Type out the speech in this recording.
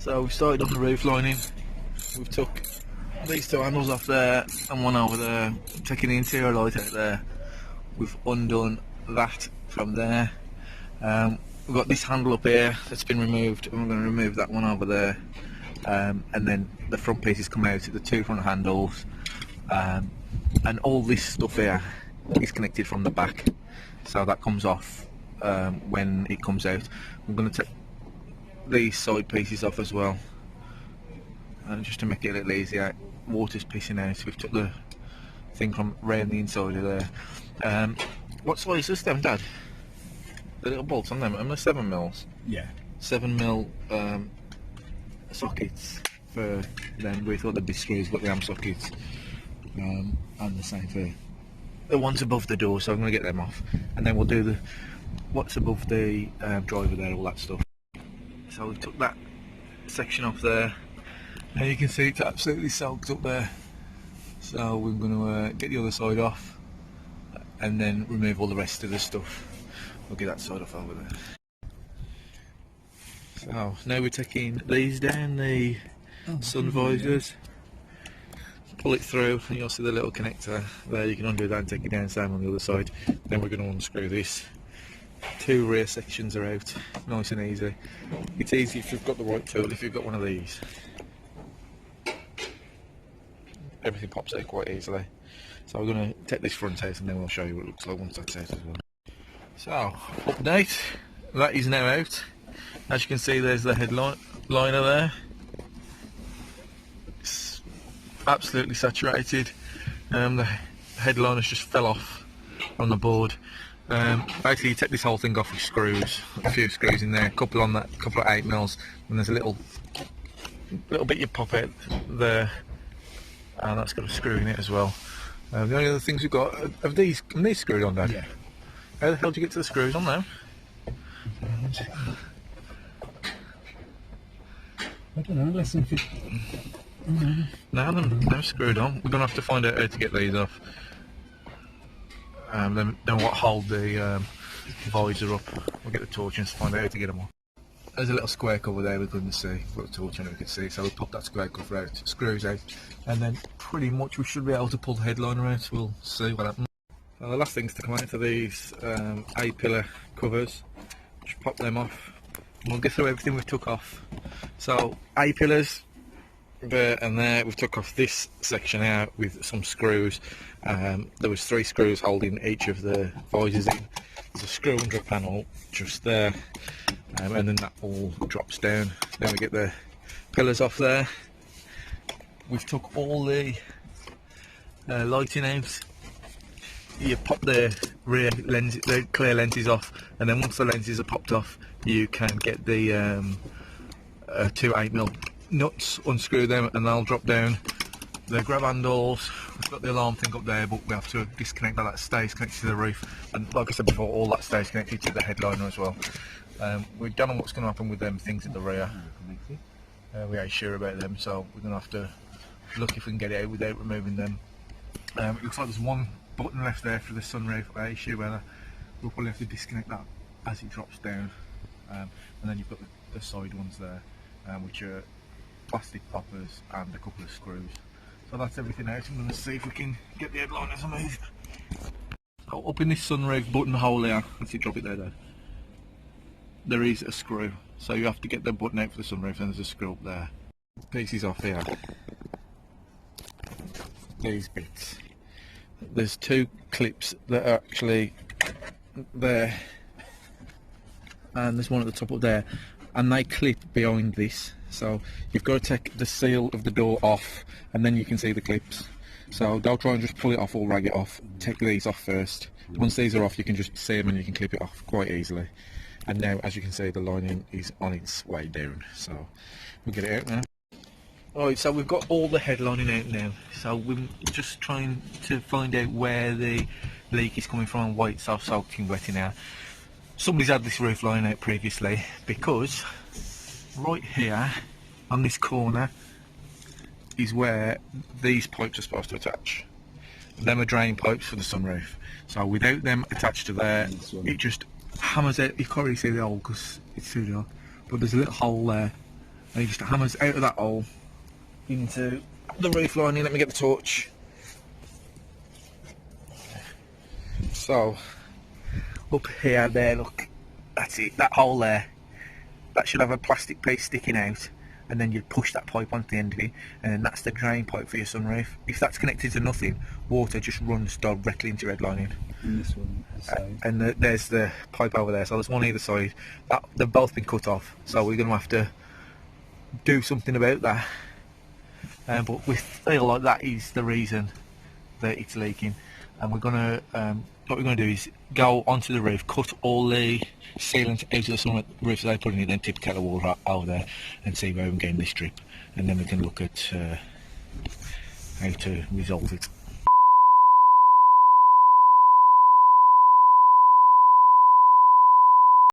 So we've started on the roof lining. We've took these two handles off there and one over there, taking the interior light out there. We've undone that from there. We've got this handle up here that's been removed, and we're going to remove that one over there. And then the front pieces come out, the two front handles, and all this stuff here is connected from the back, so that comes off when it comes out. I'm going to take these side pieces off as well, and just to make it a little easier. Water's pissing out, we've took the thing from round the inside of there. What size is them, Dad? The little bolts on them, am they 7mm? Yeah. 7mm sockets for them. We thought they'd be screws, but the arm sockets, and the same for the ones above the door, so I'm going to get them off, and then we'll do the what's above the driver there, all that stuff. So we took that section off there, and you can see it's absolutely soaked up there, so we're going to get the other side off and then remove all the rest of the stuff. We'll get that side off over there. So now we're taking these down, the sun visors, pull it through, and you'll see the little connector there. You can undo that and take it down, same on the other side. Then we're going to unscrew this. Two rear sections are out, nice and easy. It's easy if you've got the right tool. If you've got one of these, everything pops out quite easily. So we're going to take this front out and then we'll show you what it looks like once that's out as well. So, update, that is now out. As you can see, there's the headliner there. It's absolutely saturated. The headliners just fell off on the board. Basically, you take this whole thing off with screws, a few screws in there, a couple on that, couple of 8mm, and there's a little bit you pop out there, and that's got a screw in it as well. The only other things we've got are these screwed on, Dad? Yeah. How the hell did you get to the screws on there? I don't know, less than 50. No, they're screwed on. We're going to have to find out how to get these off. Then what hold the visor up. We'll get the torch and find out how to get them off. There's a little square cover there we couldn't see. We've got a torch and we could see, so we'll pop that square cover out, screws out, and then pretty much we should be able to pull the headliner out. We'll see what happens. So the last things to come out are these A-pillar covers. Just pop them off. We'll get through everything we've took off. So A-pillars, there and there. We've took off this section out with some screws. There was 3 screws holding each of the visors in. There's a screw under a panel just there, and then that all drops down. Then we get the pillars off there. We've took all the lighting out. You pop the rear lens, the clear lenses off, and then once the lenses are popped off, you can get the 2 8mm nuts, unscrew them, and they'll drop down. The grab handles, we've got the alarm thing up there, but we have to disconnect that stays connected to the roof, and like I said before, all that stays connected to the headliner as well. We don't know what's going to happen with them things at the rear. We ain't sure about them, so we're going to have to look if we can get it out without removing them. It looks like there's one button left there for the sunroof. I issue whether we'll probably have to disconnect that as it drops down, and then you've got the side ones there, which are plastic poppers and a couple of screws. So that's everything out. I'm going to see if we can get the headliners removed. Oh, up in this sunroof button hole here, let's see, drop it there, there is a screw, so you have to get the button out for the sunroof, and there's a screw up there. Pieces off here, these bits. There's 2 clips that are actually there, and there's one at the top up there, and they clip behind this. So you've got to take the seal of the door off, and then you can see the clips. So don't try and just pull it off or rag it off. Take these off first. Once these are off, you can just see them and you can clip it off quite easily. And now, as you can see, the lining is on its way down. So we'll get it out now. Alright, so we've got all the headlining out now. So we're just trying to find out where the leak is coming from and why it's so soaking wet in here. Somebody's had this roof line out previously, because right here on this corner is where these pipes are supposed to attach. Them are drain pipes for the sunroof. So without them attached to there, it just hammers out. You can't really see the hole because it's too dark, but there's a little hole there and it just hammers out of that hole into the roof lining. Let me get the torch. So up here, there, look, that's it, that hole there, that should have a plastic piece sticking out, and then you push that pipe onto the end of it, and then that's the drain pipe for your sunroof. If that's connected to nothing, water just runs directly into your head lining. And this one, And there's the pipe over there, so there's one either side. They've both been cut off, so we're going to have to do something about that. But we feel like that is the reason that it's leaking, and we're going to what we're going to do is go onto the roof, cut all the sealant out of the sunroof that they put in it, then tip kettle water over there and see where we can get in this strip, and then we can look at how to resolve it.